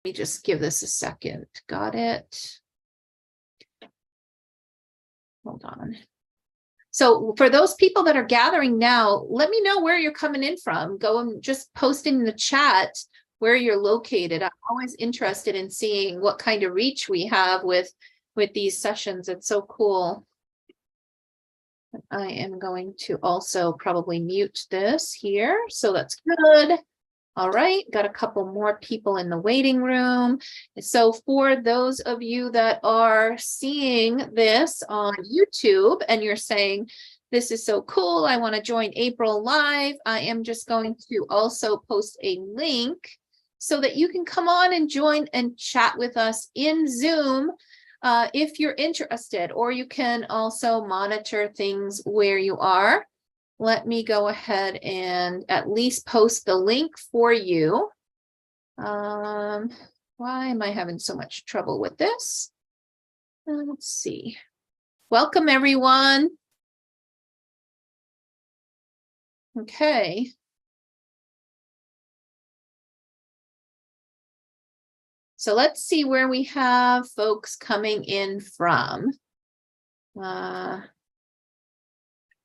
me just give this a second. Got it. Hold on. So for those people that are gathering now, let me know where you're coming in from. Go and just post in the chat where you're located. I'm always interested in seeing what kind of reach we have with these sessions. It's so cool. I am going to also probably mute this here. So that's good. All right, got a couple more people in the waiting room. So for those of you that are seeing this on YouTube and you're saying, this is so cool, I want to join April live, I am just going to also post a link so that you can come on and join and chat with us in Zoom if you're interested, or you can also monitor things where you are. Let me go ahead and at least post the link for you. Why am I having so much trouble with this? Let's see. Welcome, everyone. Okay. So let's see where we have folks coming in from.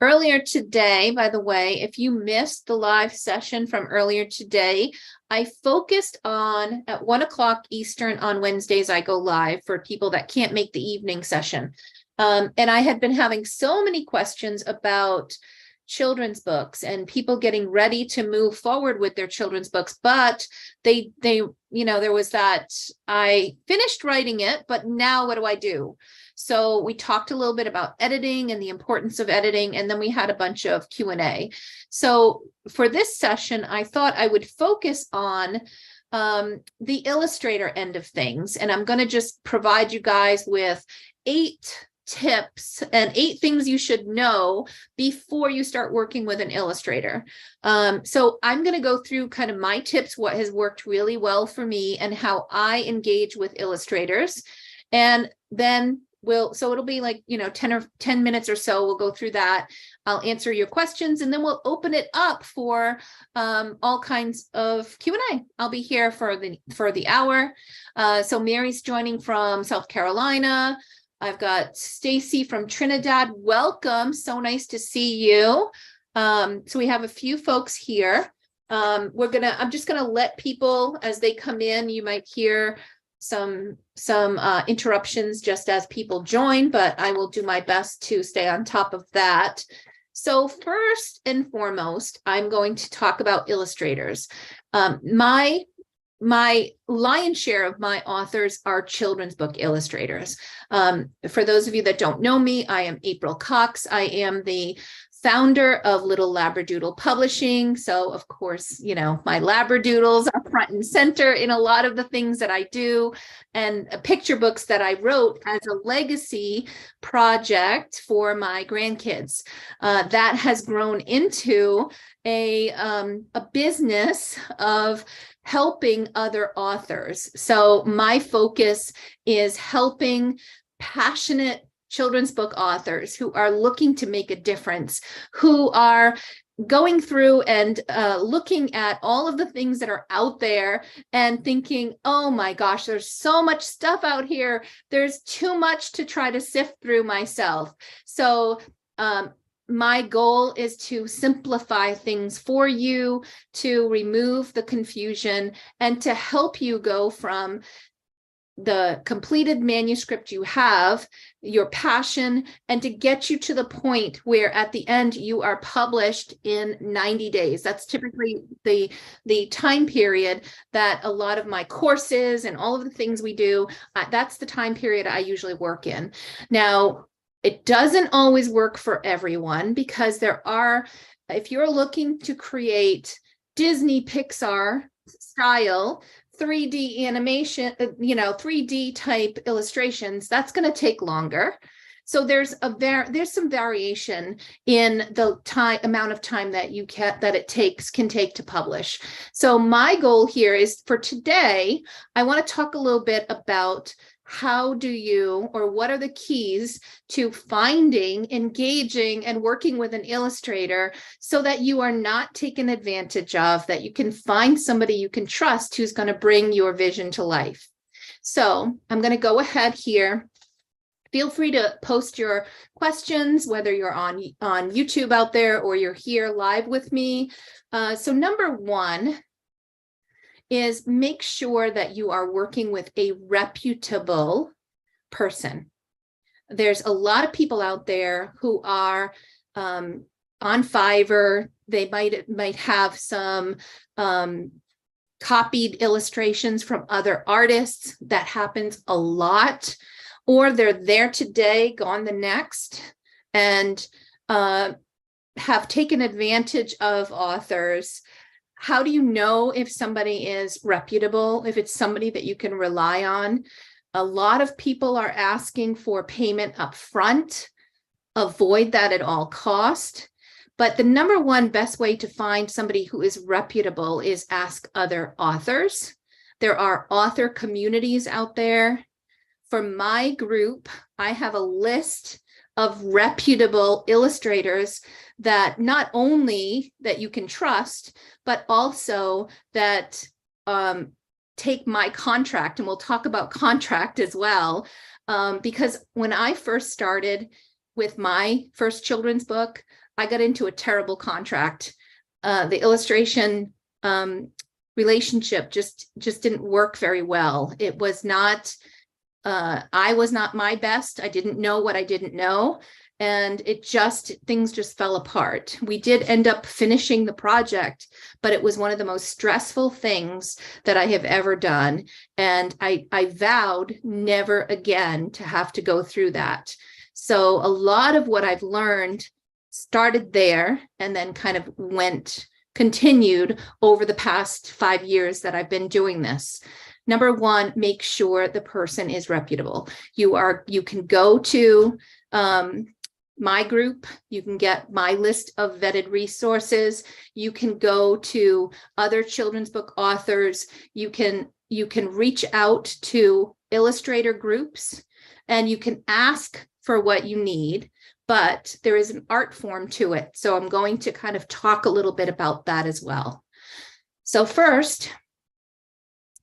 Earlier today, by the way, if you missed the live session from earlier today, I focused on at 1 o'clock Eastern on Wednesdays, I go live for people that can't make the evening session. And I had been having so many questions about children's books and people getting ready to move forward with their children's books, but they there was that I finished writing it, but now what do I do? So we talked a little bit about editing and the importance of editing, and then we had a bunch of Q&A. So for this session, I thought I would focus on the Illustrator end of things, and I'm going to just provide you guys with 8 tips and 8 things you should know before you start working with an Illustrator. So I'm going to go through kind of my tips, what has worked really well for me and how I engage with illustrators. And then so it'll be like, 10 minutes or so. We'll go through that. I'll answer your questions, and then we'll open it up for all kinds of Q&A. I'll be here for the hour. So Mary's joining from South Carolina. I've got Stacy from Trinidad. Welcome. So nice to see you. So we have a few folks here. I'm just gonna let people, as they come in, you might hear some interruptions just as people join, but I will do my best to stay on top of that. So first and foremost, I'm going to talk about illustrators. My lion's share of my authors are children's book illustrators. For those of you that don't know me, I am April Cox. I am the founder of Little Labradoodle Publishing. So of course, my Labradoodles are front and center in a lot of the things that I do, and picture books that I wrote as a legacy project for my grandkids. That has grown into a business of helping other authors. So my focus is helping passionate children's book authors who are looking to make a difference, who are going through and looking at all of the things that are out there and thinking, oh my gosh, there's so much stuff out here. There's too much to try to sift through myself. So my goal is to simplify things for you, to remove the confusion, and to help you go from the completed manuscript you have, your passion, and to get you to the point where at the end you are published in 90 days. That's typically the time period that a lot of my courses and all of the things we do, that's the time period I usually work in. Now, it doesn't always work for everyone, because if you're looking to create Disney Pixar style 3D animation, 3D type illustrations, that's going to take longer. So there's some variation in the amount of time that it can take to publish. So my goal here is, for today, I want to talk a little bit about how do you, or what are the keys to finding, engaging, and working with an illustrator so that you are not taken advantage of, that you can find somebody you can trust who's going to bring your vision to life. So I'm going to go ahead here. Feel free to post your questions, whether you're on YouTube out there or you're here live with me. So number one is make sure that you are working with a reputable person. There's a lot of people out there who are on Fiverr. They might have some copied illustrations from other artists. That happens a lot. Or they're there today, gone the next, and have taken advantage of authors. How do you know if somebody is reputable, if it's somebody that you can rely on? A lot of people are asking for payment up front. Avoid that at all cost. But the number one best way to find somebody who is reputable is ask other authors. There are author communities out there. For my group, I have a list of reputable illustrators that not only that you can trust, but also that take my contract, and we'll talk about contract as well, because when I first started with my first children's book, I got into a terrible contract. The illustration relationship just didn't work very well. It was not, I was not my best. I didn't know what I didn't know. And things just fell apart. We did end up finishing the project, but it was one of the most stressful things that I have ever done. And I vowed never again to have to go through that. So a lot of what I've learned started there and then kind of continued over the past 5 years that I've been doing this. Number one, make sure the person is reputable. You can go to my group, you can get my list of vetted resources, you can go to other children's book authors, you can reach out to illustrator groups, and you can ask for what you need, but there is an art form to it. So I'm going to kind of talk a little bit about that as well. So first,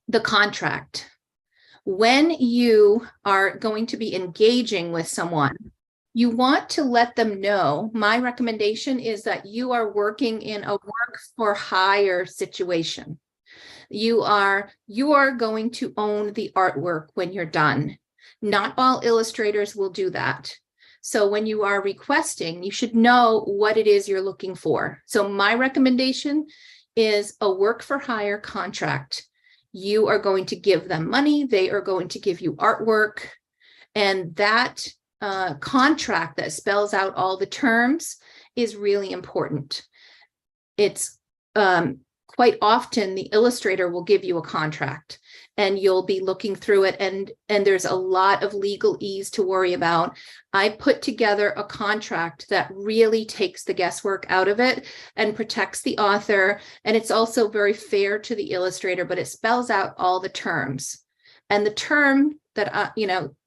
the contract. When you are going to be engaging with someone, you want to let them know, my recommendation is that you are working in a work for hire situation. You are going to own the artwork when you're done. Not all illustrators will do that. So when you are requesting, you should know what it is you're looking for. So my recommendation is a work for hire contract. You are going to give them money. They are going to give you artwork. And that contract that spells out all the terms is really important. It's quite often the illustrator will give you a contract and you'll be looking through it, and there's a lot of legalese to worry about. I put together a contract that really takes the guesswork out of it and protects the author, and it's also very fair to the illustrator, but it spells out all the terms. And the term that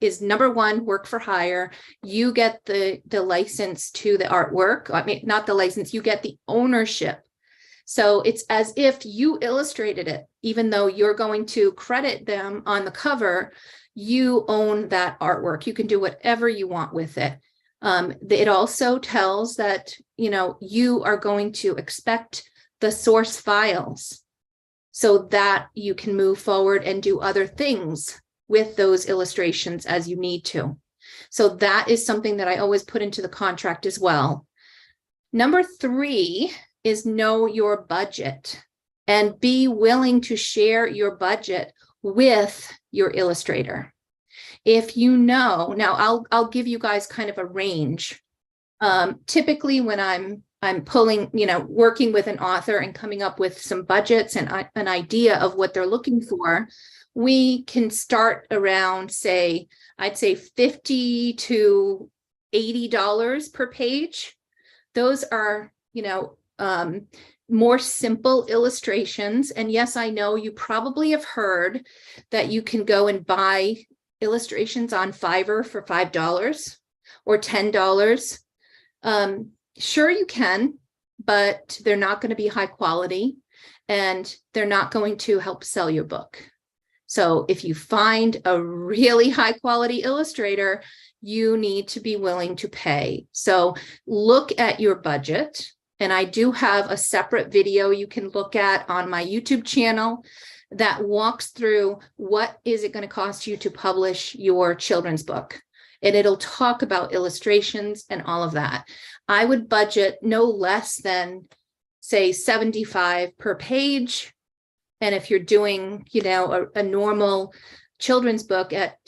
is number one, work for hire. You get the license to the artwork. I mean, not the license, you get the ownership. So it's as if you illustrated it, even though you're going to credit them on the cover, you own that artwork. You can do whatever you want with it. It also tells that, you are going to expect the source files so that you can move forward and do other things with those illustrations as you need to. So that is something that I always put into the contract as well. Number 3 is know your budget and be willing to share your budget with your illustrator. If now I'll give you guys kind of a range. Typically when I'm pulling, working with an author and coming up with some budgets and an idea of what they're looking for, we can start around, I'd say $50 to $80 per page. Those are, more simple illustrations. And yes, I know you probably have heard that you can go and buy illustrations on Fiverr for $5 or $10? Sure, you can, but they're not going to be high quality and they're not going to help sell your book. So if you find a really high quality illustrator, you need to be willing to pay. So look at your budget. And I do have a separate video you can look at on my YouTube channel that walks through what is it going to cost you to publish your children's book. And it'll talk about illustrations and all of that. I would budget no less than, say, $75 per page. And if you're doing, a normal children's book at,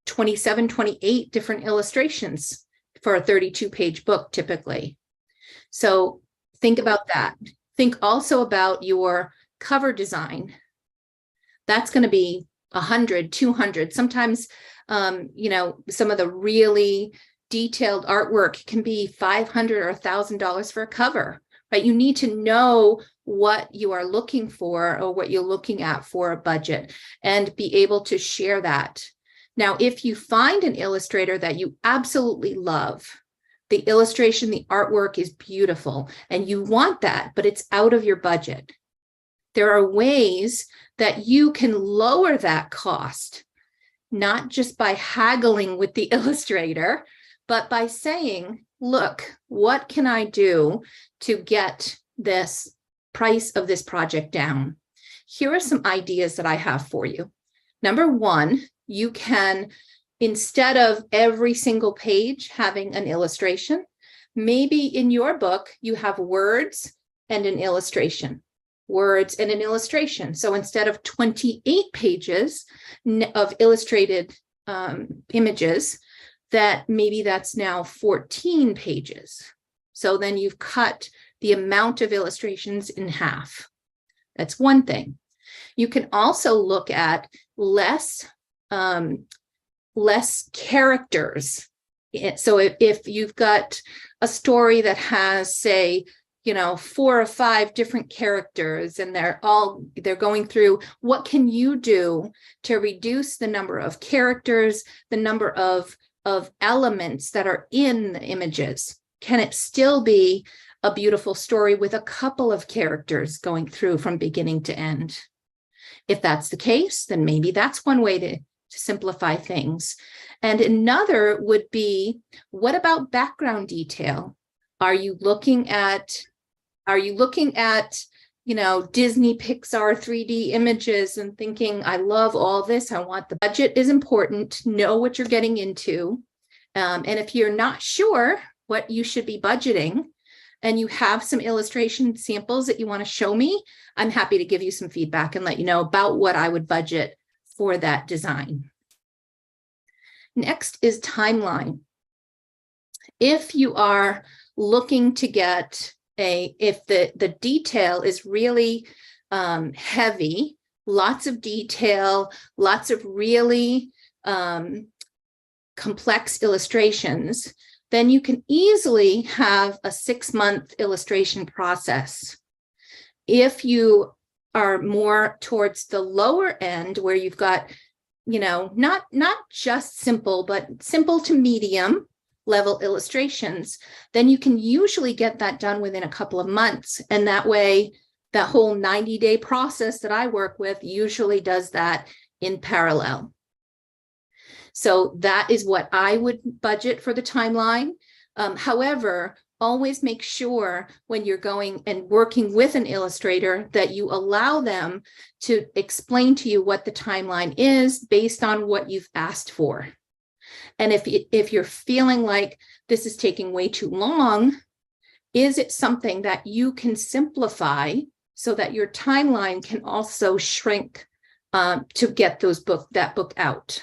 27, 28 different illustrations for a 32-page book typically. So think about that. Think also about your cover design. That's going to be 100, 200. Sometimes, some of the really detailed artwork can be $500 or $1,000 for a cover, right? You need to know what you are looking for or what you're looking at for a budget and be able to share that. Now, if you find an illustrator that you absolutely love, the illustration, the artwork is beautiful and you want that, but it's out of your budget, there are ways that you can lower that cost, not just by haggling with the illustrator, but by saying, look, what can I do to get this price of this project down? Here are some ideas that I have for you. Number one, you can, instead of every single page having an illustration, maybe in your book, you have words and an illustration. Words and an illustration. So instead of 28 pages of illustrated images, that maybe that's now 14 pages. So then you've cut the amount of illustrations in half. That's one thing. You can also look at less characters. So if you've got a story that has, say, 4 or 5 different characters and they're going through, what can you do to reduce the number of characters, the number of elements that are in the images? Can it still be a beautiful story with a couple of characters going through from beginning to end? If that's the case, then maybe that's one way to simplify things. And another would be, what about background detail? Are you looking at Disney Pixar 3D images and thinking, I love all this, I want the budget is important, know what you're getting into. And if you're not sure what you should be budgeting and you have some illustration samples that you want to show me, I'm happy to give you some feedback and let you know about what I would budget for that design. Next is timeline. If you are looking to get if the detail is really heavy, lots of detail, lots of really complex illustrations, then you can easily have a 6-month illustration process. If you are more towards the lower end where you've got, not just simple, but simple to medium level illustrations, then you can usually get that done within a couple of months. And that way, that whole 90-day process that I work with usually does that in parallel. So that is what I would budget for the timeline. However, always make sure when you're going and working with an illustrator that you allow them to explain to you what the timeline is based on what you've asked for. And if you're feeling like this is taking way too long, is it something that you can simplify so that your timeline can also shrink to get that book out?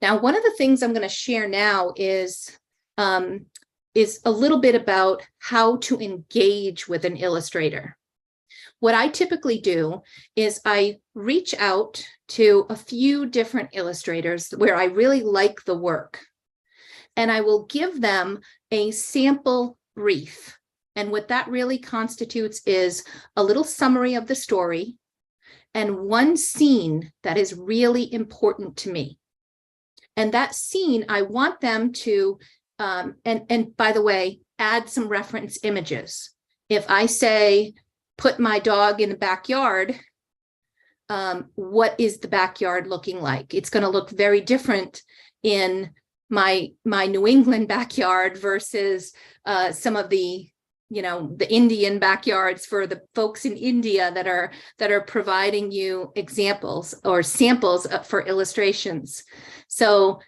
Now, one of the things I'm going to share now is a little bit about how to engage with an illustrator. What I typically do is I reach out to a few different illustrators where I really like the work, and I will give them a sample brief. And what that really constitutes is a little summary of the story and one scene that is really important to me. And that scene, I want them to, and by the way, add some reference images. If I say, put my dog in the backyard, what is the backyard looking like? It's going to look very different in my New England backyard versus some of the, the Indian backyards for the folks in India that are providing you examples or samples for illustrations. So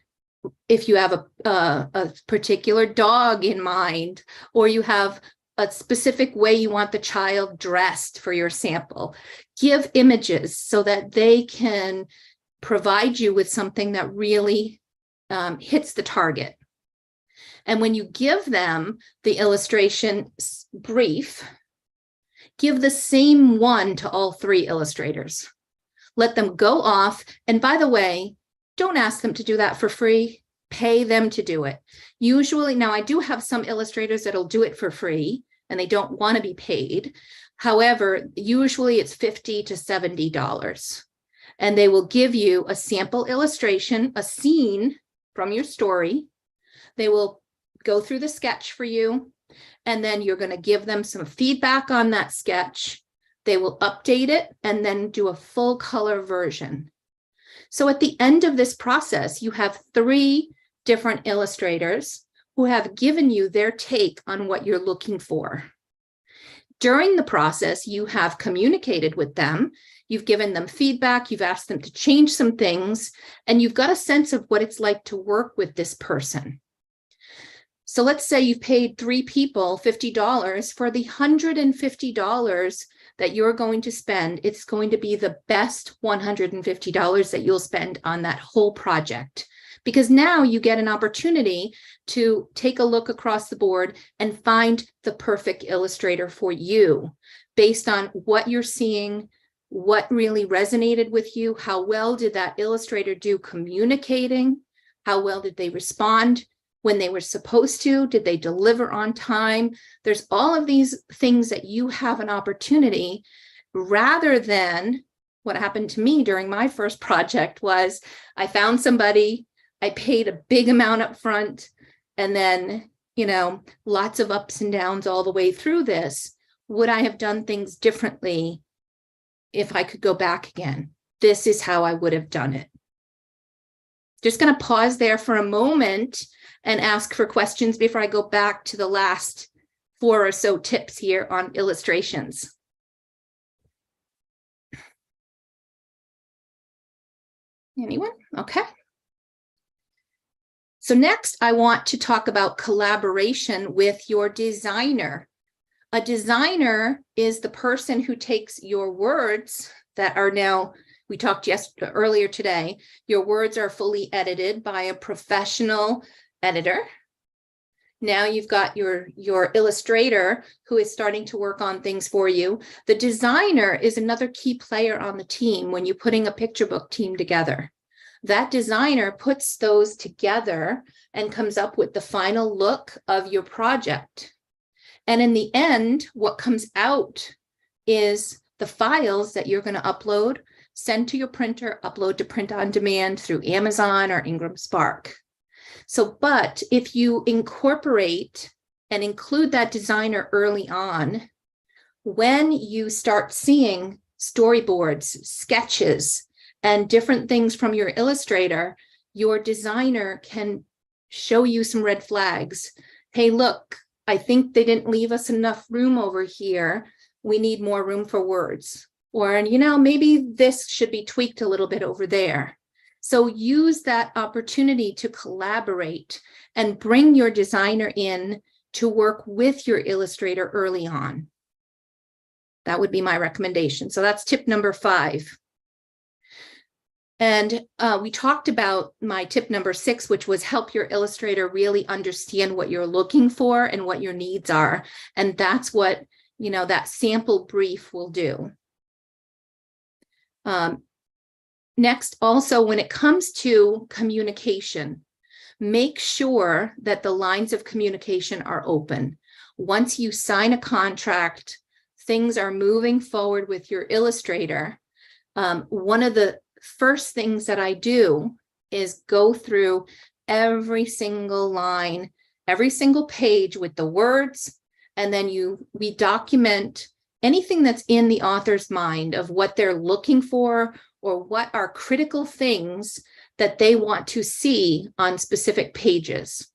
if you have a particular dog in mind, or you have a specific way you want the child dressed for your sample, give images so that they can provide you with something that really hits the target. And when you give them the illustration brief, give the same one to all 3 illustrators. Let them go off. And by the way, don't ask them to do that for free. Pay them to do it. Usually, now I do have some illustrators that'll do it for free and they don't want to be paid. However, usually it's $50 to $70. And they will give you a sample illustration, a scene from your story. They will go through the sketch for you, and then you're going to give them some feedback on that sketch. They will update it and then do a full color version. So at the end of this process, you have 3 different illustrators who have given you their take on what you're looking for. During the process, you have communicated with them, you've given them feedback, you've asked them to change some things, and you've got a sense of what it's like to work with this person. So let's say you've paid 3 people $50. For the $150 that you're going to spend, it's going to be the best $150 that you'll spend on that whole project. Because now you get an opportunity to take a look across the board and find the perfect illustrator for you based on what you're seeing, what really resonated with you, how well did that illustrator do communicating, how well did they respond when they were supposed to, did they deliver on time? There's all of these things that you have an opportunity, rather than what happened to me during my first project was I found somebody, I paid a big amount up front, and then, lots of ups and downs all the way through this. Would I have done things differently if I could go back again? This is how I would have done it. Just going to pause there for a moment and ask for questions before I go back to the last 4 or so tips here on illustrations. Anyone? Okay. So next, I want to talk about collaboration with your designer. A designer is the person who takes your words that are now, we talked earlier today, your words are fully edited by a professional editor. Now you've got your illustrator who is starting to work on things for you. The designer is another key player on the team when you're putting a picture book team together. That designer puts those together and comes up with the final look of your project. And in the end, what comes out is the files that you're going to upload, send to your printer, upload to print on demand through Amazon or Ingram Spark. So, but if you incorporate and include that designer early on, when you start seeing storyboards, sketches, and different things from your illustrator, your designer can show you some red flags. Hey, look, I think they didn't leave us enough room over here. We need more room for words. Or, maybe this should be tweaked a little bit over there. So use that opportunity to collaborate and bring your designer in to work with your illustrator early on. That would be my recommendation. So that's tip number 5. And we talked about my tip number 6, which was help your illustrator really understand what you're looking for and what your needs are. And that's what, that sample brief will do. Next, also, when it comes to communication, make sure that the lines of communication are open. Once you sign a contract, things are moving forward with your illustrator. One of the first things that I do is go through every single line, every single page with the words, and then we document anything that's in the author's mind of what they're looking for or what are critical things that they want to see on specific pages.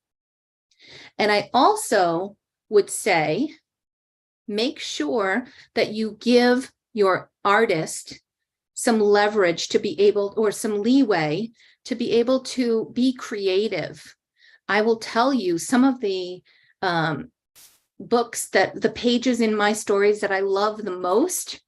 And I also would say, make sure that you give your artist some leverage to be able, or some leeway to be able to be creative. I will tell you some of the books that the pages in my stories that I love the most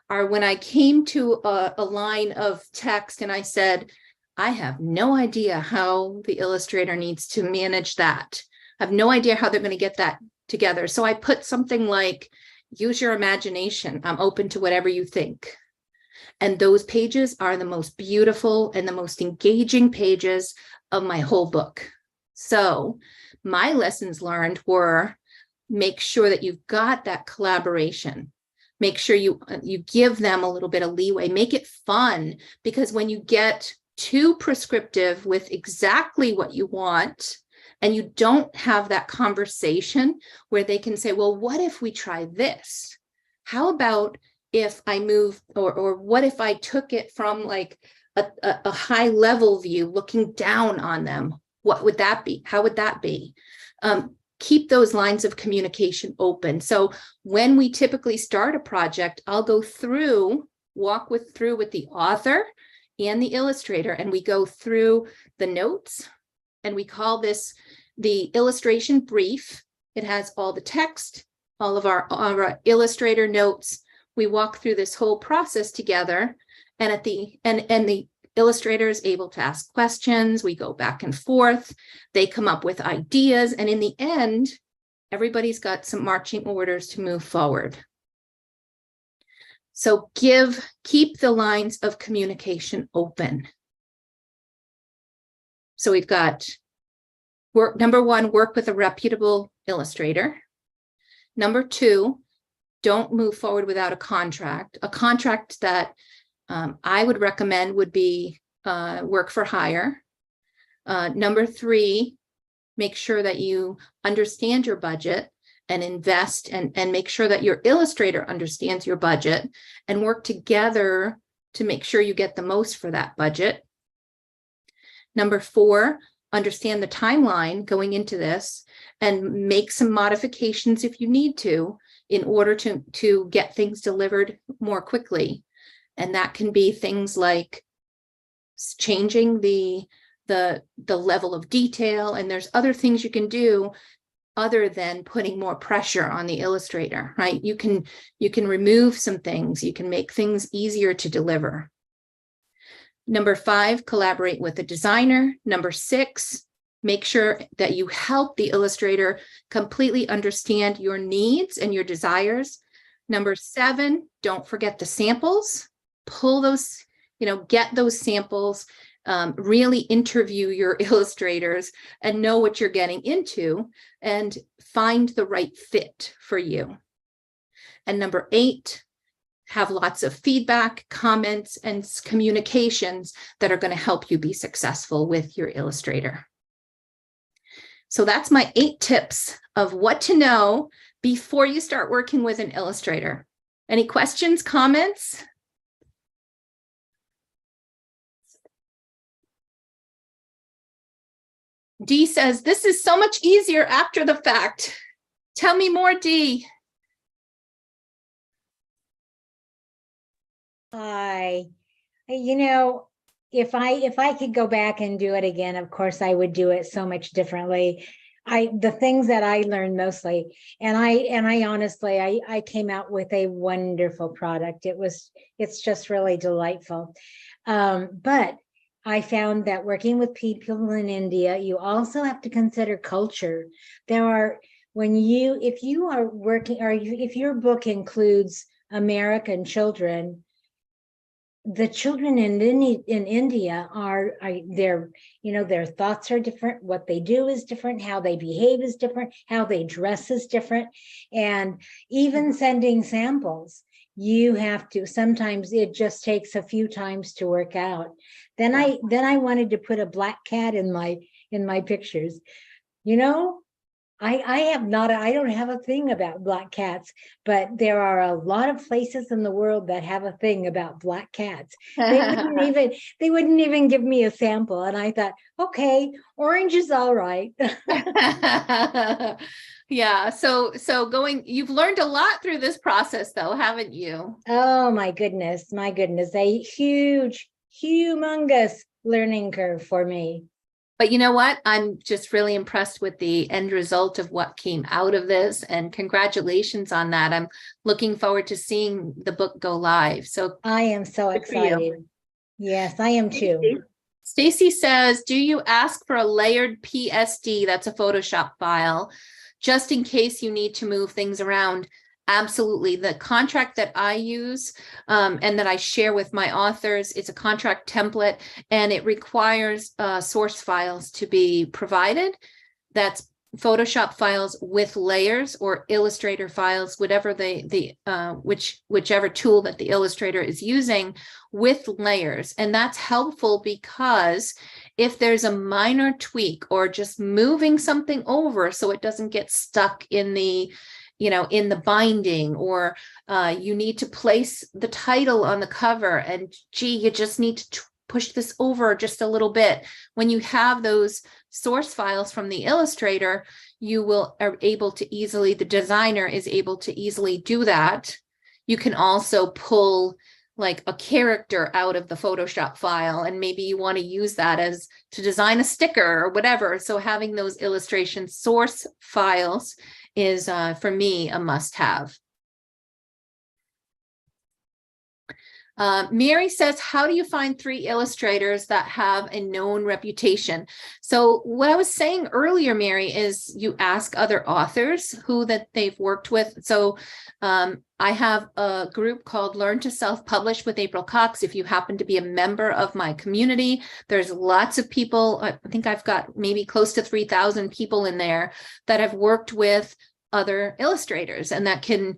are when I came to a line of text and I said, I have no idea how the illustrator needs to manage that. I have no idea how they're going to get that together. So I put something like, use your imagination. I'm open to whatever you think. And those pages are the most beautiful and the most engaging pages of my whole book. So my lessons learned were, make sure that you've got that collaboration. Make sure you give them a little bit of leeway. Make it fun, because when you get too prescriptive with exactly what you want, and you don't have that conversation where they can say, well, what if we try this? How about if I move, or what if I took it from like a high level view, looking down on them? What would that be? How would that be? Keep those lines of communication open. So when we typically start a project, I'll go through, walk through with the author and the illustrator, and we go through the notes, and we call this the illustration brief. It has all the text, all of our illustrator notes. We walk through this whole process together, and at the the illustrator is able to ask questions. We go back and forth. They come up with ideas, and in the end, everybody's got some marching orders to move forward. So keep the lines of communication open. So we've got number one, work with a reputable illustrator. Number two, don't move forward without a contract. A contract that I would recommend would be work for hire. Number three, make sure that you understand your budget and invest and make sure that your illustrator understands your budget and work together to make sure you get the most for that budget. Number four, understand the timeline going into this and make some modifications if you need to in order to get things delivered more quickly. And that can be things like changing the level of detail, and there's other things you can do other than putting more pressure on the illustrator, right? You can remove some things, you can make things easier to deliver. Number five, collaborate with a designer. Number six, make sure that you help the illustrator completely understand your needs and your desires. Number seven, don't forget the samples. Pull those, get those samples, really interview your illustrators and know what you're getting into and find the right fit for you. And number eight, have lots of feedback, comments, and communications that are going to help you be successful with your illustrator. So that's my 8 tips of what to know before you start working with an illustrator. Any questions, comments? Dee says, this is so much easier after the fact. Tell me more, Dee. If I could go back and do it again, of course I would do it so much differently. The things that I learned mostly, and I honestly, I came out with a wonderful product. It's just really delightful. But I found that working with people in India, you also have to consider culture. If you are working, or if your book includes American children, the children in India their thoughts are different. What they do is different. How they behave is different. How they dress is different. And even sending samples, you have to, sometimes it just takes a few times to work out. Then Yeah. I wanted to put a black cat in my pictures. You know, I have not, I don't have a thing about black cats, but there are a lot of places in the world that have a thing about black cats. They wouldn't even give me a sample. And I thought, okay, orange is all right. Yeah, so you've learned a lot through this process though, haven't you? Oh my goodness, a huge, humongous learning curve for me. But you know what? I'm just really impressed with the end result of what came out of this, and congratulations on that. I'm looking forward to seeing the book go live. So I am so good for you. excited. Yes, I am too. Stacy says, do you ask for a layered PSD, that's a Photoshop file, just in case you need to move things around? Absolutely. The contract that I use and that I share with my authors is a contract template, and it requires source files to be provided. That's Photoshop files with layers, or Illustrator files, whatever whichever tool that the Illustrator is using, with layers. And that's helpful because if there's a minor tweak or just moving something over so it doesn't get stuck in the in the binding, or you need to place the title on the cover, and gee, you just need to push this over just a little bit. When you have those source files from the Illustrator, the designer is able to easily do that. You can also pull like a character out of the Photoshop file, and maybe you want to use that to design a sticker or whatever. So having those illustration source files is, for me, a must-have. Mary says, how do you find 3 illustrators that have a known reputation? So what I was saying earlier, Mary, is you ask other authors who that they've worked with. So I have a group called Learn to Self-Publish with April Cox. If you happen to be a member of my community, there's lots of people. I think I've got maybe close to 3,000 people in there that have worked with other illustrators, and that can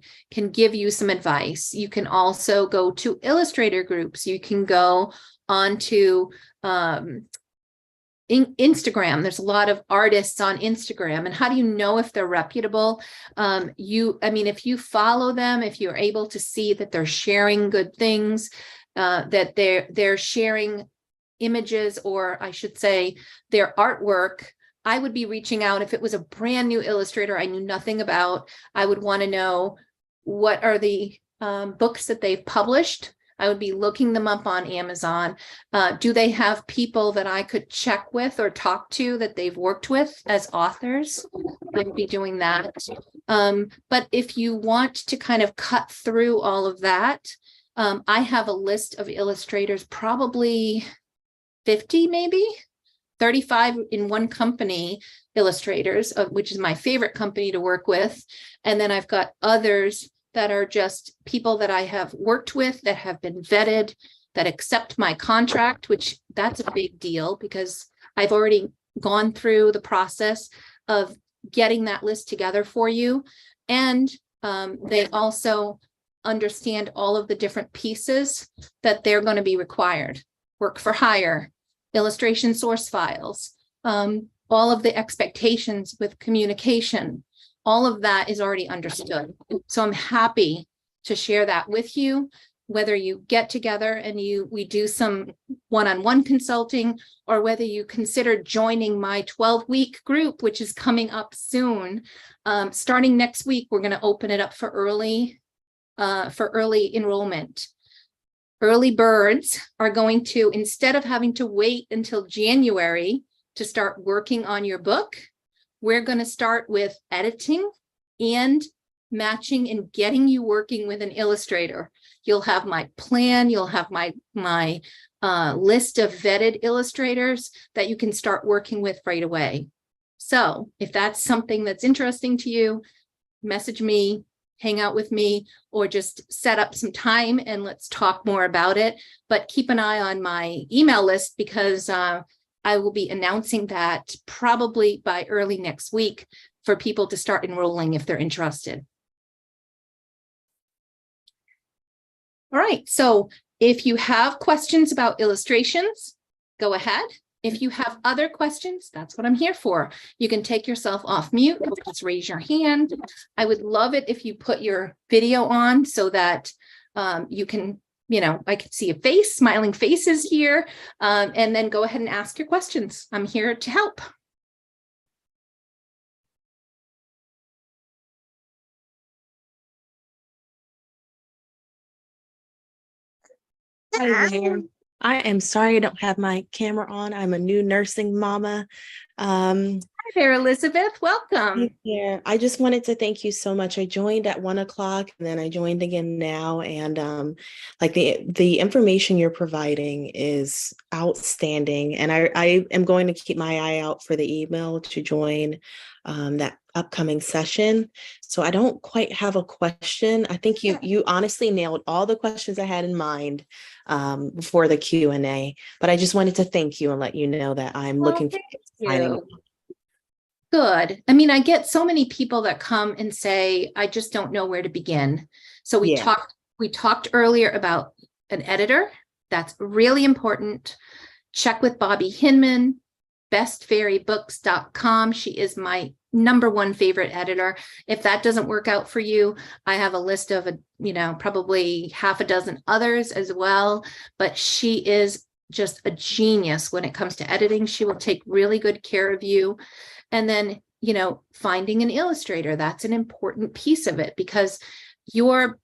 give you some advice. You can also go to Illustrator groups. You can go onto Instagram. There's a lot of artists on Instagram. And how do you know if they're reputable? If you follow them, if you're able to see that they're sharing good things, that they're sharing images, or I should say their artwork, I would be reaching out. If it was a brand new illustrator I knew nothing about, I would want to know what are the books that they've published. I would be looking them up on Amazon. Do they have people that I could check with or talk to that they've worked with as authors? I would be doing that. But if you want to kind of cut through all of that, I have a list of illustrators, probably 50, maybe 35 in one company, illustrators, which is my favorite company to work with. And then I've got others that are just people that I have worked with, that have been vetted, that accept my contract, which that's a big deal because I've already gone through the process of getting that list together for you. And they also understand all of the different pieces that they're going to be required. Work for hire, illustration source files, all of the expectations with communication, all of that is already understood. So I'm happy to share that with you, whether you get together and we do some one-on-one consulting, or whether you consider joining my 12-week group, which is coming up soon. Starting next week, we're going to open it up for early enrollment. Early birds are going to, instead of having to wait until January to start working on your book, we're going to start with editing and matching and getting you working with an illustrator. You'll have my plan. You'll have my list of vetted illustrators that you can start working with right away. So if that's something that's interesting to you, message me, hang out with me, or just set up some time and let's talk more about it. But keep an eye on my email list, because I will be announcing that probably by early next week for people to start enrolling if they're interested. All right. So if you have questions about illustrations, go ahead. If you have other questions, that's what I'm here for. You can take yourself off mute, just raise your hand. I would love it if you put your video on so that you can, I can see a face, smiling faces here, and then go ahead and ask your questions. I'm here to help. Hi there. I am sorry I don't have my camera on. I'm a new nursing mama. Hi there, Elizabeth. Welcome. Yeah, I just wanted to thank you so much. I joined at 1 o'clock and then I joined again now. And like the information you're providing is outstanding. And I am going to keep my eye out for the email to join that upcoming session. So I don't quite have a question. I think you honestly nailed all the questions I had in mind before the Q&A, but I just wanted to thank you and let you know that I'm looking forward to signing up. Good. I mean, I get so many people that come and say, I just don't know where to begin. So we talked earlier about an editor. That's really important. Check with Bobby Hinman, bestfairybooks.com. She is my #1 favorite editor. If that doesn't work out for you, I have a list of, probably half a dozen others as well, but she is just a genius when it comes to editing. She will take really good care of you. And then, finding an illustrator, that's an important piece of it, because your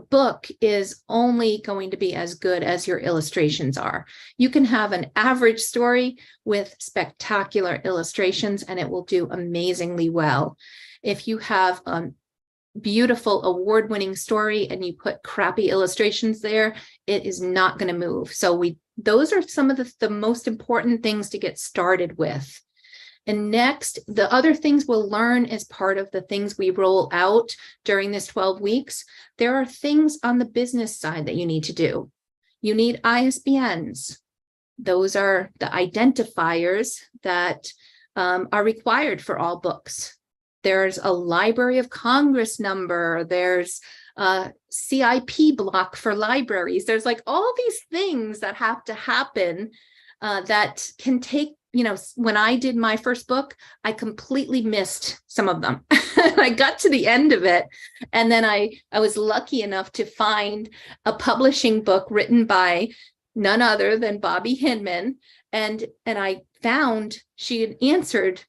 book is only going to be as good as your illustrations are. You can have an average story with spectacular illustrations and it will do amazingly well. If you have a beautiful award-winning story and you put crappy illustrations there, it is not going to move. So those are some of the most important things to get started with. And next, the other things we'll learn as part of the things we roll out during this 12 weeks, there are things on the business side that you need to do. You need ISBNs. Those are the identifiers that are required for all books. There's a Library of Congress number. There's a CIP block for libraries. There's like all these things that have to happen that can take, when I did my first book, I completely missed some of them. I got to the end of it. And then I was lucky enough to find a publishing book written by none other than Bobby Hinman. And I found she had answered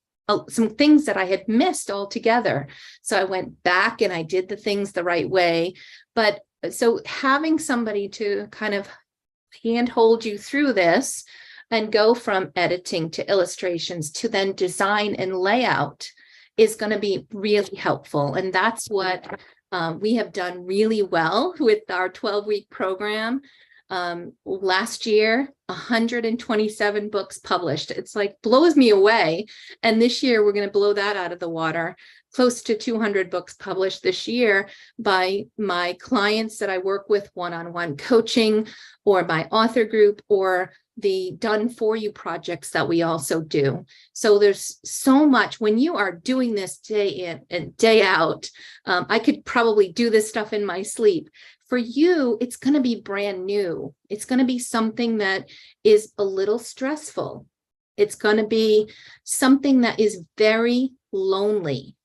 some things that I had missed altogether. So I went back and I did the things the right way. But so having somebody to kind of handhold you through this and go from editing to illustrations to then design and layout is going to be really helpful. And that's what we have done really well with our 12-week program. Last year, 127 books published. It's like blows me away. And this year, we're going to blow that out of the water. Close to 200 books published this year by my clients that I work with one-on-one coaching, or my author group, or the done for you projects that we also do. So there's so much when you are doing this day in and day out. I could probably do this stuff in my sleep. For you, it's going to be brand new. It's going to be something that is a little stressful. It's going to be something that is very lonely.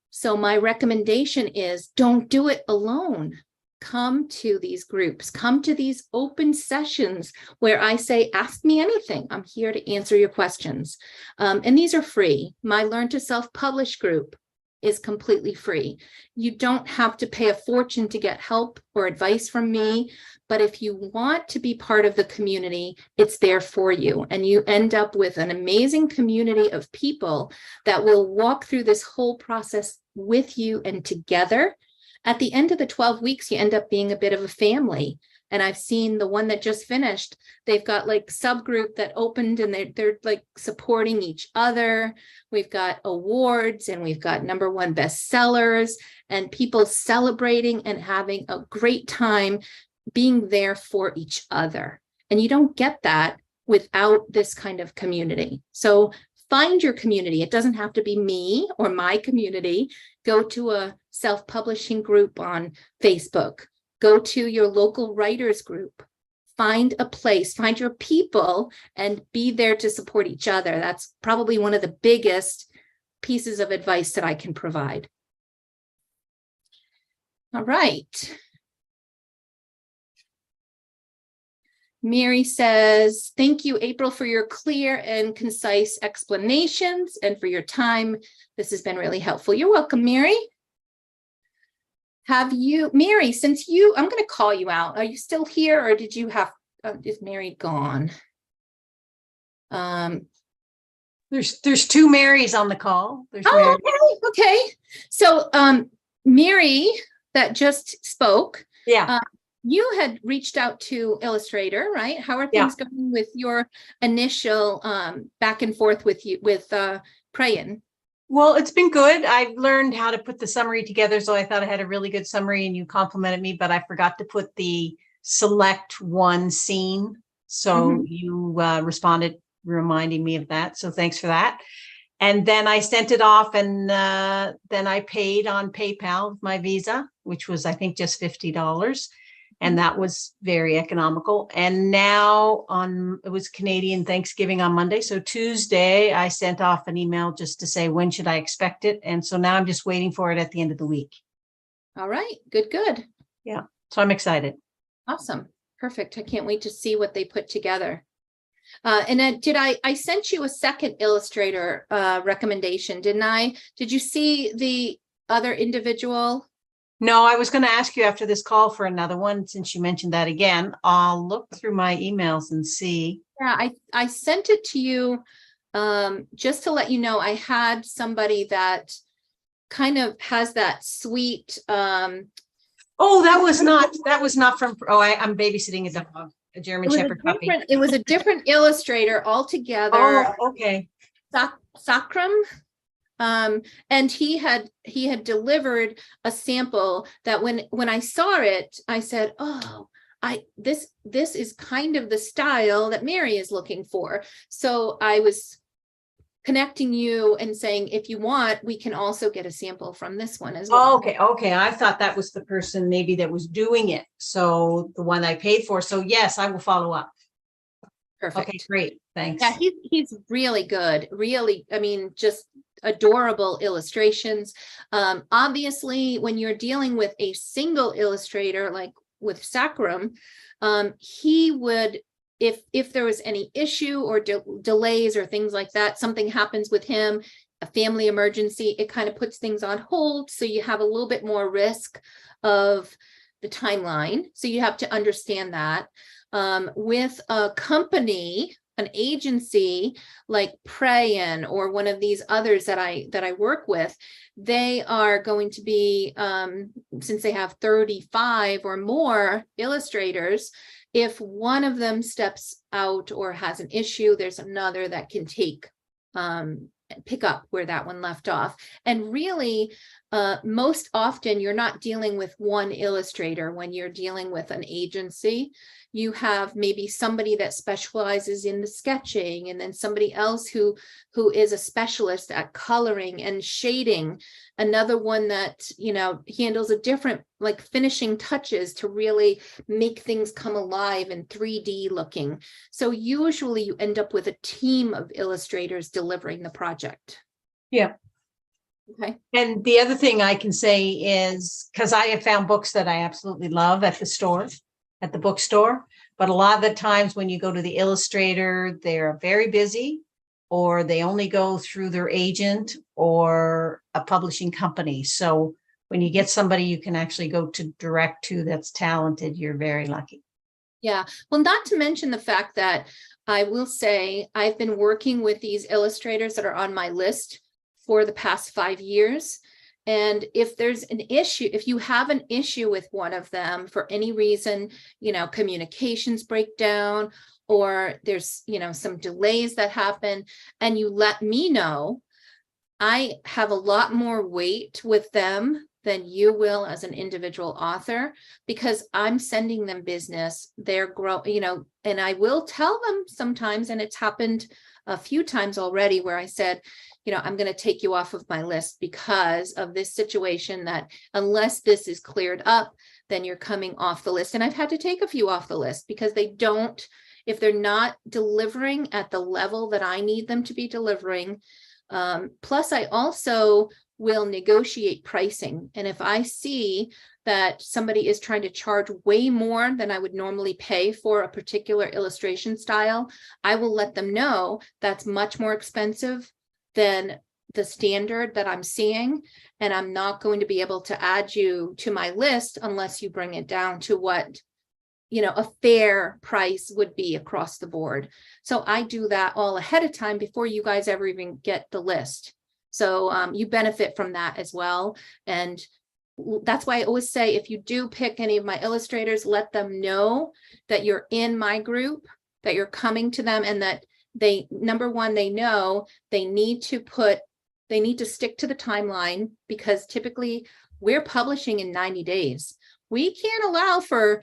So my recommendation is don't do it alone. Come to these groups, come to these open sessions where I say, ask me anything. I'm here to answer your questions. And these are free. My Learn to Self-Publish group is completely free. You don't have to pay a fortune to get help or advice from me. But if you want to be part of the community, it's there for you. And you end up with an amazing community of people that will walk through this whole process with you and together. At the end of the 12 weeks, you end up being a bit of a family. And I've seen the one that just finished, they've got like subgroup that opened and they're like supporting each other. We've got awards and we've got #1 bestsellers and people celebrating and having a great time being there for each other. And you don't get that without this kind of community. So find your community. It doesn't have to be me or my community. Go to a self-publishing group on Facebook. Go to your local writers group, find a place, find your people, and be there to support each other. That's probably one of the biggest pieces of advice that I can provide. All right. Mary says, thank you, April, for your clear and concise explanations and for your time. This has been really helpful. You're welcome, Mary. Have you, Mary, since you, I'm going to call you out. Are you still here, or did you have, is Mary gone? There's two Marys on the call. There's Mary. Okay. So Mary that just spoke. Yeah. You had reached out to Illustrator, right? How are things going with your initial back and forth with Prayin? Well, it's been good. I've learned how to put the summary together, so I thought I had a really good summary, and you complimented me, but I forgot to put the select one scene. So you responded reminding me of that. So thanks for that. And then I sent it off, and then I paid on PayPal with my Visa, which was, I think, just $50. And that was very economical. And now it was Canadian Thanksgiving on Monday. So Tuesday, I sent off an email just to say, when should I expect it? And so now I'm just waiting for it at the end of the week. All right. Good, good. Yeah. So I'm excited. Awesome. Perfect. I can't wait to see what they put together. And then I sent you a second Illustrator recommendation, didn't I? Did you see the other individual? No, I was going to ask you after this call for another one, since you mentioned that again. I'll look through my emails and see. Yeah, I sent it to you just to let you know I had somebody that kind of has that sweet. Oh, that was not from. Oh, I'm babysitting a dog, a German Shepherd puppy. It was a different illustrator altogether. Oh, okay. Sacrum. And he had delivered a sample that when I saw it, I said, oh, this is kind of the style that Mary is looking for. So I was connecting you and saying, if you want, we can also get a sample from this one as well. Okay. I thought that was the person maybe that was doing it. So the one I paid for. So yes, I will follow up. Perfect. Okay, great. Thanks. Yeah, he's really good. Really, I mean, just adorable illustrations. Obviously, when you're dealing with a single illustrator, like with Sacrum, he would, if there was any issue or delays or things like that, something happens with him, a family emergency, it kind of puts things on hold. So you have a little bit more risk of the timeline. So you have to understand that. With a company, an agency like Prayin or one of these others that I work with, they are going to be, since they have 35 or more illustrators, if one of them steps out or has an issue, there's another that can pick up where that one left off. And really, most often you're not dealing with one illustrator when you're dealing with an agency. You have maybe somebody that specializes in the sketching, and then somebody else who is a specialist at coloring and shading, another one that, you know, handles a different, like, finishing touches to really make things come alive and 3D looking. So usually you end up with a team of illustrators delivering the project. Yeah. Okay. And the other thing I can say is, because I have found books that I absolutely love at the bookstore, but a lot of the times when you go to the Illustrator, they're very busy, or they only go through their agent or a publishing company. So when you get somebody you can actually go to direct to that's talented, you're very lucky. Yeah. Well, not to mention the fact that I will say I've been working with these illustrators that are on my list for the past 5 years. And if there's an issue, if you have an issue with one of them for any reason, you know, communications breakdown, or there's, you know, some delays that happen, and you let me know, I have a lot more weight with them than you will as an individual author, because I'm sending them business. They're growing, you know, and I will tell them sometimes, and it's happened a few times already where I said, you know, I'm going to take you off of my list because of this situation, that unless this is cleared up, then you're coming off the list. And I've had to take a few off the list because if they're not delivering at the level that I need them to be delivering. Plus, I also will negotiate pricing. And if I see that somebody is trying to charge way more than I would normally pay for a particular illustration style, I will let them know that's much more expensive than the standard that I'm seeing. And I'm not going to be able to add you to my list unless you bring it down to what, a fair price would be across the board. So I do that all ahead of time before you guys ever even get the list. So you benefit from that as well. And that's why I always say, if you do pick any of my illustrators, let them know that you're in my group, that you're coming to them, and that number one, they know they need to stick to the timeline, because typically we're publishing in 90 days. We can't allow for,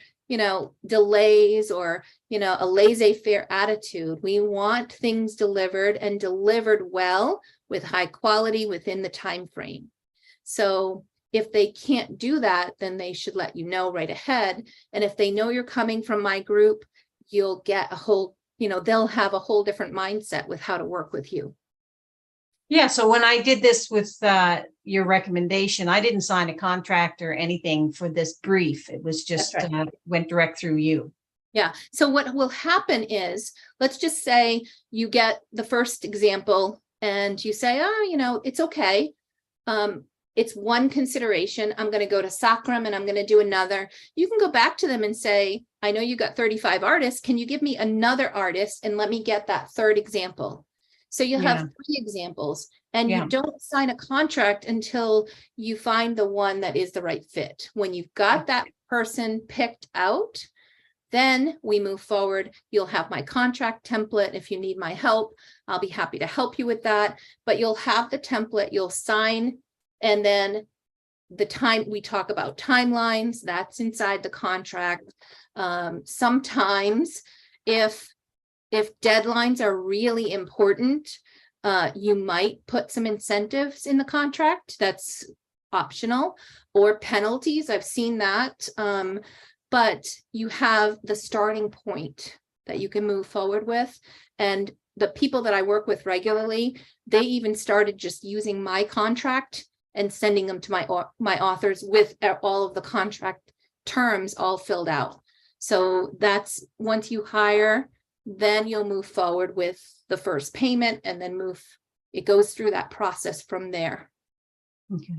delays or, a laissez-faire attitude. We want things delivered and delivered well with high quality within the time frame. So if they can't do that, then they should let you know right ahead. And if they know you're coming from my group, you'll get they'll have a whole different mindset with how to work with you. Yeah. So when I did this with your recommendation, I didn't sign a contract or anything for this brief. It was just went direct through you. Yeah. So what will happen is, let's just say you get the first example and you say, it's okay. It's one consideration. I'm going to go to Sacrum and I'm going to do another. You can go back to them and say, I know you got 35 artists. Can you give me another artist and let me get that third example? So you'll have 3 examples, and you don't sign a contract until you find the one that is the right fit. When you've got that person picked out, then we move forward. You'll have my contract template. If you need my help, I'll be happy to help you with that. But you'll have the template, you'll sign, and then we talk about timelines, that's inside the contract. Sometimes if deadlines are really important, you might put some incentives in the contract. That's optional, or penalties. I've seen that. But you have the starting point that you can move forward with. And the people that I work with regularly, they even started just using my contract and sending them to my authors with all of the contract terms all filled out. So that's, once you hire, then you'll move forward with the first payment, and then it goes through that process from there. Okay.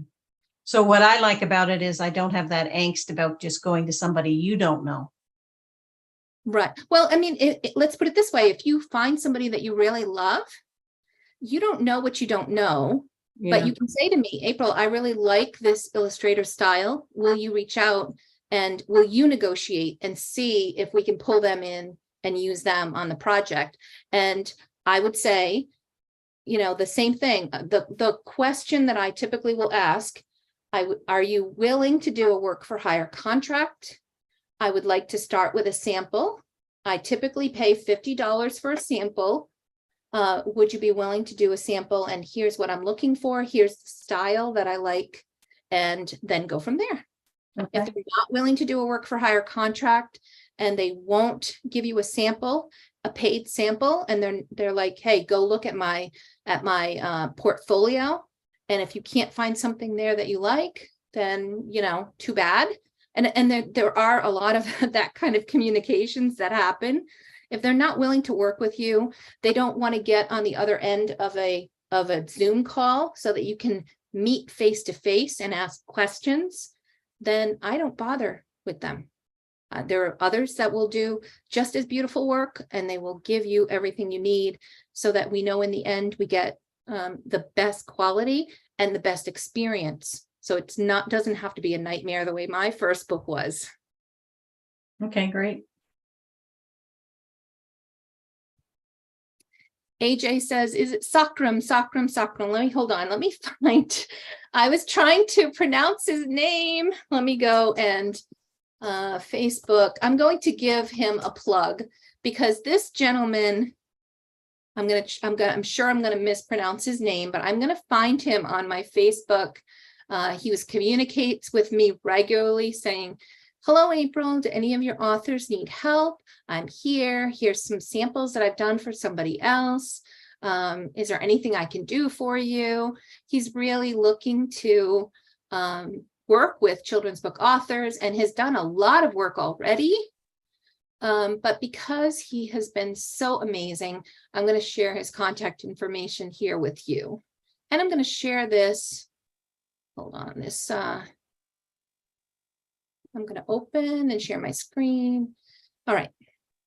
So what I like about it is I don't have that angst about just going to somebody you don't know. Right. Well, I mean, let's put it this way. If you find somebody that you really love, you don't know what you don't know, but you can say to me, April, I really like this Illustrator style. Will you reach out and will you negotiate and see if we can pull them in and use them on the project? And I would say, the same thing. The question that I typically will ask, are you willing to do a work for hire contract? I would like to start with a sample. I typically pay $50 for a sample. Would you be willing to do a sample? And here's what I'm looking for. Here's the style that I like, and then go from there. Okay. If they're not willing to do a work for hire contract and they won't give you a sample, a paid sample, and they're like, hey, go look at my portfolio. And if you can't find something there that you like, then, too bad. And there are a lot of that kind of communications that happen. If they're not willing to work with you, they don't want to get on the other end of a Zoom call so that you can meet face to face and ask questions, then I don't bother with them. There are others that will do just as beautiful work, and they will give you everything you need so that we know in the end we get the best quality and the best experience. So it's doesn't have to be a nightmare the way my first book was. Okay, great. AJ says, is it Sacrum? Let me hold on. Let me find. I was trying to pronounce his name. Let me go and Facebook. I'm going to give him a plug because this gentleman, I'm sure I'm going to mispronounce his name, but I'm going to find him on my Facebook. He communicates with me regularly saying, hello, April, do any of your authors need help? I'm here. Here's some samples that I've done for somebody else. Is there anything I can do for you? He's really looking to work with children's book authors and has done a lot of work already. But because he has been so amazing, I'm going to share his contact information here with you. And I'm going to share this. Hold on, this. I'm going to open and share my screen. All right.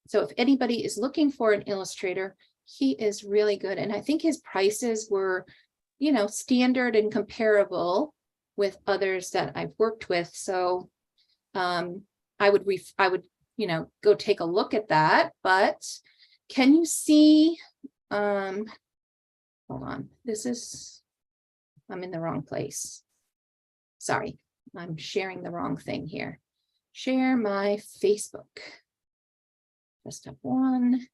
So if anybody is looking for an illustrator, he is really good. And I think his prices were, you know, standard and comparable with others that I've worked with. So I would, you know, go take a look at that. But can you see, hold on, I'm in the wrong place. Sorry, I'm sharing the wrong thing here. Share my Facebook. Step one.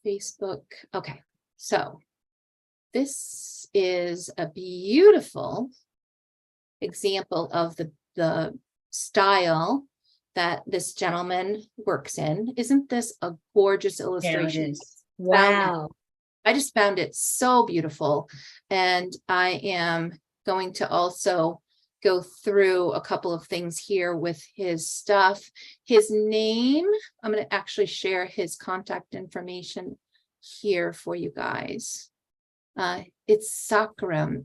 Facebook. Okay, so this is a beautiful example of the style that this gentleman works in. Isn't this a gorgeous illustration? There it is. Wow. I just found it so beautiful. And I am going to also go through a couple of things here with his stuff. His name, I'm going to actually share his contact information here for you guys. It's Sakharam,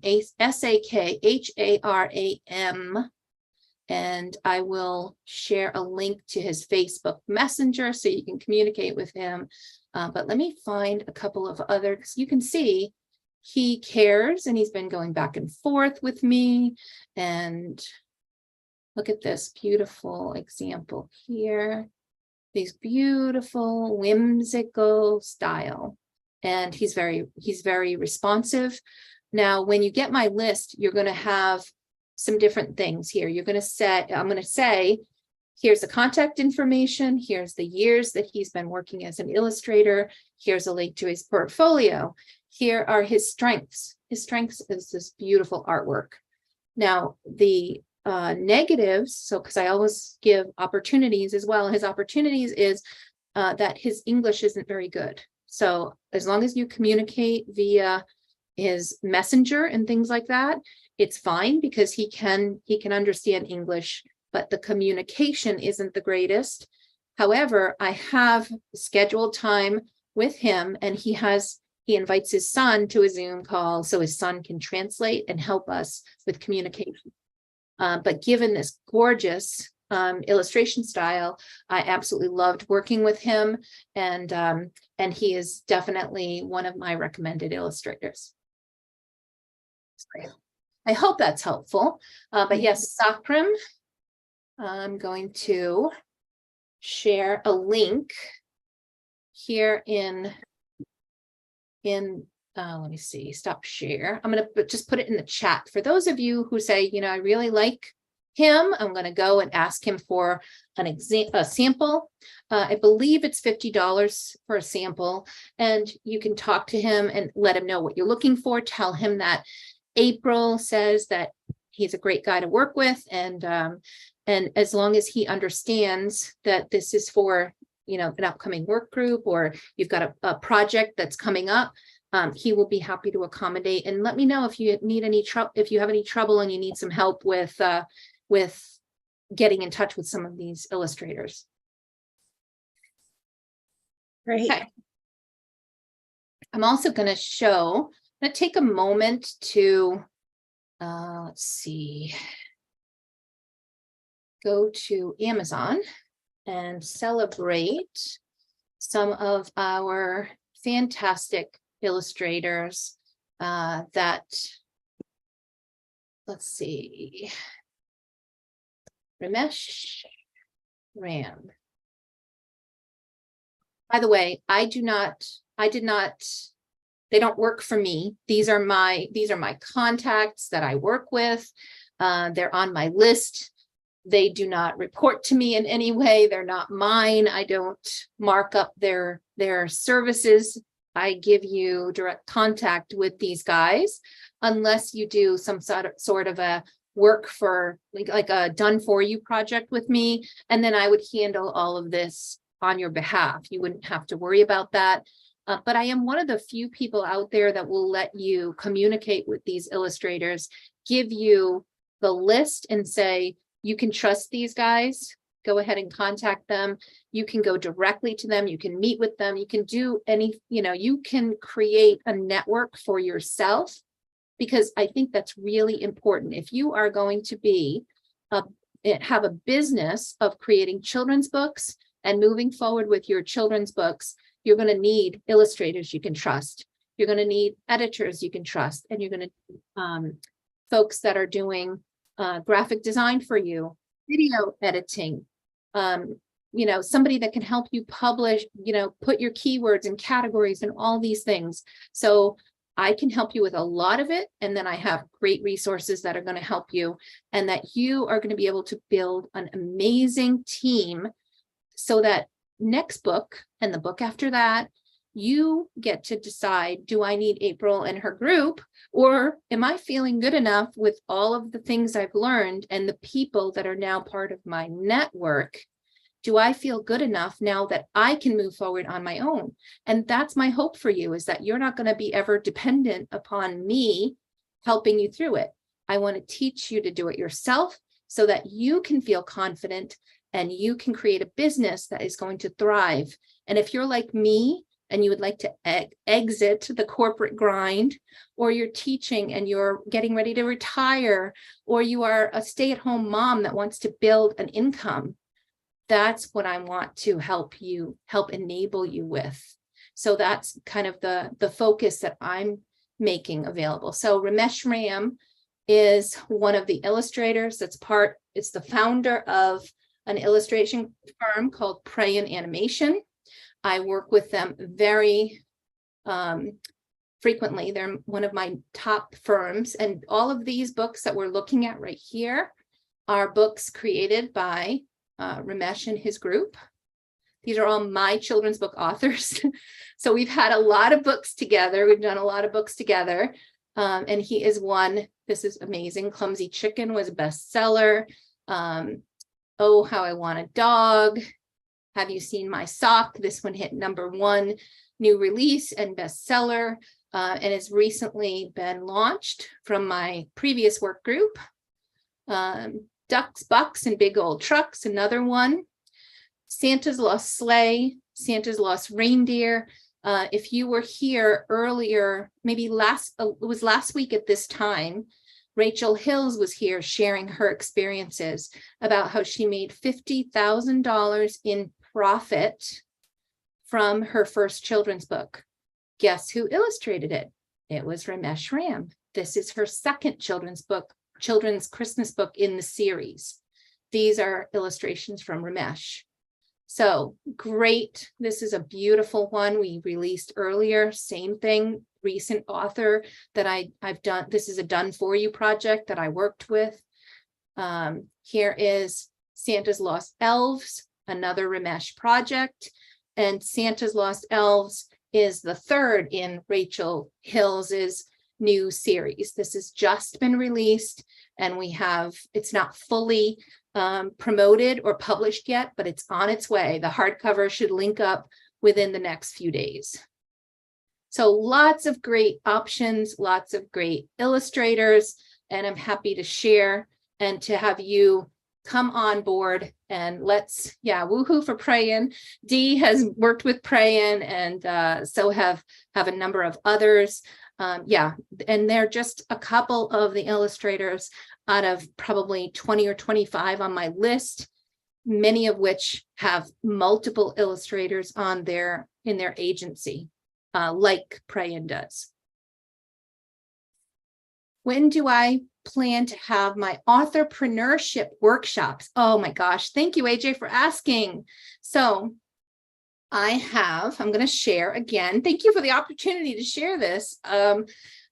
Sakharam, and I will share a link to his Facebook Messenger so you can communicate with him. But let me find a couple of others. You can see he cares, and he's been going back and forth with me. And look at this beautiful example here. These beautiful, whimsical style. And he's very responsive. Now, when you get my list, you're going to have some different things here. You're going to say, I'm going to say, here's the contact information. Here's the years that he's been working as an illustrator. Here's a link to his portfolio. Here are his strengths. His strengths is this beautiful artwork. Now, the negatives, so because I always give opportunities as well, his opportunities is that his English isn't very good. So as long as you communicate via his messenger and things like that, it's fine because he can understand English, but the communication isn't the greatest. However, I have scheduled time with him, and he invites his son to a Zoom call so his son can translate and help us with communication. But given this gorgeous illustration style, I absolutely loved working with him, and he is definitely one of my recommended illustrators. I hope that's helpful. But yes, Sakharam, I'm going to share a link here in let me see, stop share. I'm going to just put it in the chat. For those of you who say, you know, I really like him, I'm going to go and ask him for a sample. I believe it's $50 for a sample, and you can talk to him and let him know what you're looking for. Tell him that April says that he's a great guy to work with, and as long as he understands that this is for, you know, an upcoming work group, or you've got a project that's coming up, he will be happy to accommodate. And let me know if you need any trouble, if you have any trouble and you need some help with getting in touch with some of these illustrators. Great. Okay. I'm also going to take a moment to, let's see, go to Amazon and celebrate some of our fantastic illustrators that, let's see, Ramesh Ram. By the way, they don't work for me. These are my contacts that I work with. They're on my list. They do not report to me in any way. They're not mine. I don't mark up their services. I give you direct contact with these guys. unless you do some sort of a work for like a done for you project with me. And then I would handle all of this on your behalf. You wouldn't have to worry about that. But I am one of the few people out there that will let you communicate with these illustrators, give you the list and say, you can trust these guys, go ahead and contact them. You can go directly to them. You can meet with them. You can do any, you can create a network for yourself, because I think that's really important. If you are going to be have a business of creating children's books and moving forward with your children's books, you're going to need illustrators you can trust. You're going to need editors you can trust, and you're going to folks that are doing graphic design for you, video editing, somebody that can help you publish, put your keywords and categories and all these things. So I can help you with a lot of it. And then I have great resources that are going to help you, and that you are going to be able to build an amazing team so that next book and the book after that, you get to decide, do I need April and her group, or am I feeling good enough with all of the things I've learned and the people that are now part of my network? Do I feel good enough now that I can move forward on my own? And that's my hope for you, is that you're not going to be ever dependent upon me helping you through it. I want to teach you to do it yourself so that you can feel confident and you can create a business that is going to thrive. And if you're like me and you would like to exit the corporate grind, or you're teaching and you're getting ready to retire, or you are a stay-at-home mom that wants to build an income, that's what I want to help enable you with. So that's kind of the focus that I'm making available. So Ramesh Ram is one of the illustrators it's the founder of an illustration firm called Prayan Animation. I work with them very frequently. They're one of my top firms. And all of these books that we're looking at right here are books created by Ramesh and his group. These are all my children's book authors. So we've had a lot of books together. We've done a lot of books together. And he is one. This is amazing. Clumsy Chicken was a bestseller. Oh, How I Want a Dog. Have You Seen My Sock? This one hit #1 new release and bestseller, and has recently been launched from my previous work group. Ducks, Bucks, and Big Old Trucks, another one. Santa's Lost Sleigh, Santa's Lost Reindeer. If you were here earlier, maybe it was last week at this time, Rachel Hills was here sharing her experiences about how she made $50,000 in profit from her first children's book. Guess who illustrated it? It was Ramesh Ram. This is her second children's Christmas book in the series. These are illustrations from Ramesh. So great. This is a beautiful one we released earlier. Same thing, recent author that I've done. This is a done for you project that I worked with. Here is Santa's Lost Elves, another Ramesh project. And Santa's Lost Elves is the third in Rachel Hills's new series. This has just been released, and it's not fully promoted or published yet, but it's on its way. The hardcover should link up within the next few days. So lots of great options, lots of great illustrators, and I'm happy to share and to have you come on board, and woohoo for Prayan. Dee has worked with Prayan, and so have a number of others. And they're just a couple of the illustrators out of probably 20 or 25 on my list, many of which have multiple illustrators in their agency, like Prayan does. When do I plan to have my authorpreneurship workshops? Oh my gosh, thank you, AJ, for asking. So I'm going to share again. Thank you for the opportunity to share this. I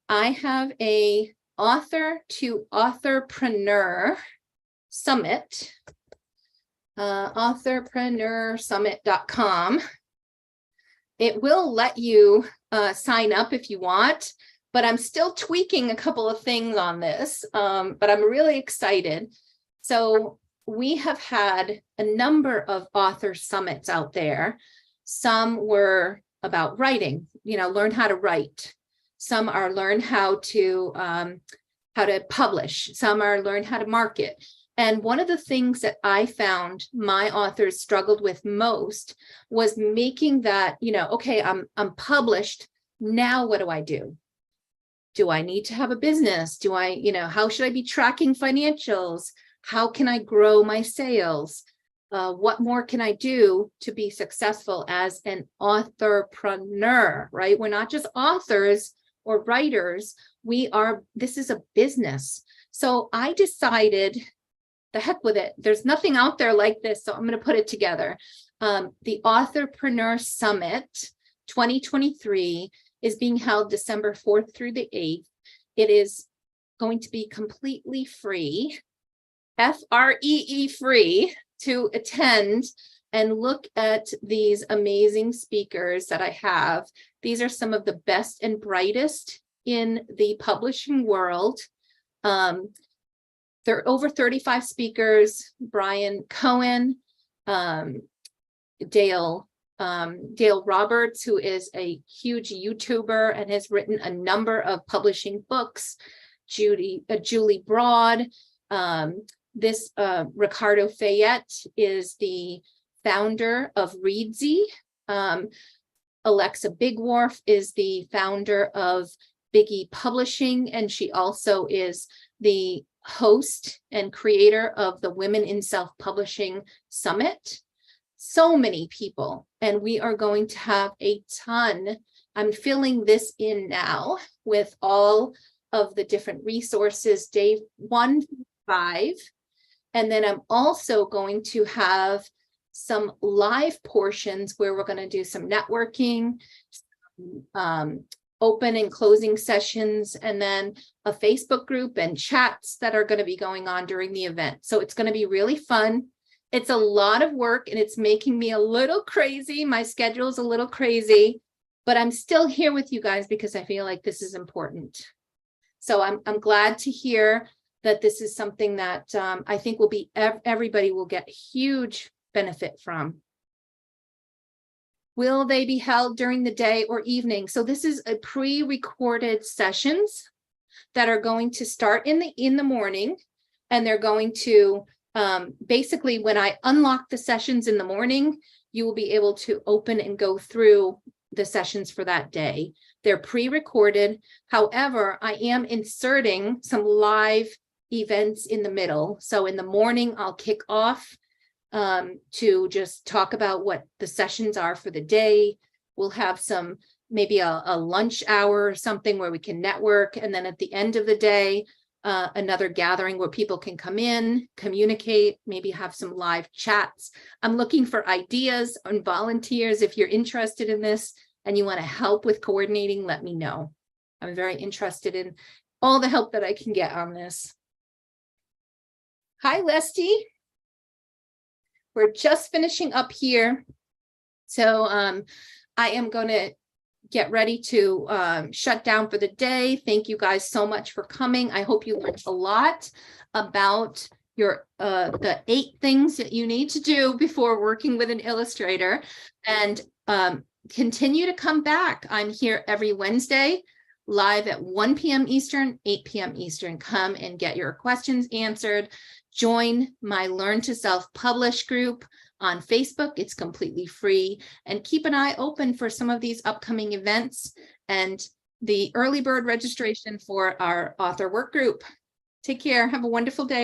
have a author to authorpreneur summit, authorpreneursummit.com. It will let you sign up if you want. but I'm still tweaking a couple of things on this, but I'm really excited. So we have had a number of author summits out there. Some were about writing, learn how to write. Some are learn how to publish. Some are learn how to market. And one of the things that I found my authors struggled with most was making that, okay, I'm published. Now what do I do? Do I need to have a business? Do I, how should I be tracking financials? How can I grow my sales? What more can I do to be successful as an authorpreneur, right? We're not just authors or writers. This is a business. So I decided, the heck with it. There's nothing out there like this. So I'm going to put it together. The Authorpreneur Summit 2023 is being held December 4th through the 8th. It is going to be completely free, FREE free, to attend and look at these amazing speakers that I have. These are some of the best and brightest in the publishing world. There are over 35 speakers: Brian Cohen, Dale Roberts, who is a huge YouTuber and has written a number of publishing books, Julie Broad. Ricardo Fayette is the founder of Reedsy. Alexa Bigwharf is the founder of Biggie Publishing, and she also is the host and creator of the Women in Self-Publishing Summit. So many people, and we are going to have a ton. I'm filling this in now with all of the different resources, day 1 through 5. And then I'm also going to have some live portions where we're going to do some networking, open and closing sessions, and then a Facebook group and chats that are going to be going on during the event. So it's going to be really fun. It's a lot of work and it's making me a little crazy. My schedule is a little crazy, but I'm still here with you guys because I feel like this is important. So I'm glad to hear that this is something that I think will be, everybody will get huge benefit from. Will they be held during the day or evening? So this is a pre-recorded sessions that are going to start in the morning, and they're going to basically, when I unlock the sessions in the morning, you will be able to open and go through the sessions for that day. They're pre-recorded. However, I am inserting some live events in the middle. So in the morning, I'll kick off to just talk about what the sessions are for the day. We'll have some, maybe a lunch hour or something where we can network. And then at the end of the day, another gathering where people can come in, communicate, maybe have some live chats. I'm looking for ideas and volunteers. If you're interested in this and you want to help with coordinating, let me know. I'm very interested in all the help that I can get on this. Hi, Lesty. We're just finishing up here. So I am going to get ready to shut down for the day. Thank you guys so much for coming. I hope you learned a lot about your the 8 things that you need to do before working with an illustrator, and continue to come back. I'm here every Wednesday live at 1 p.m. Eastern, 8 p.m. Eastern. Come and get your questions answered. Join my Learn to Self-Publish group on Facebook. It's completely free, and keep an eye open for some of these upcoming events and the early bird registration for our author work group. Take care. Have a wonderful day.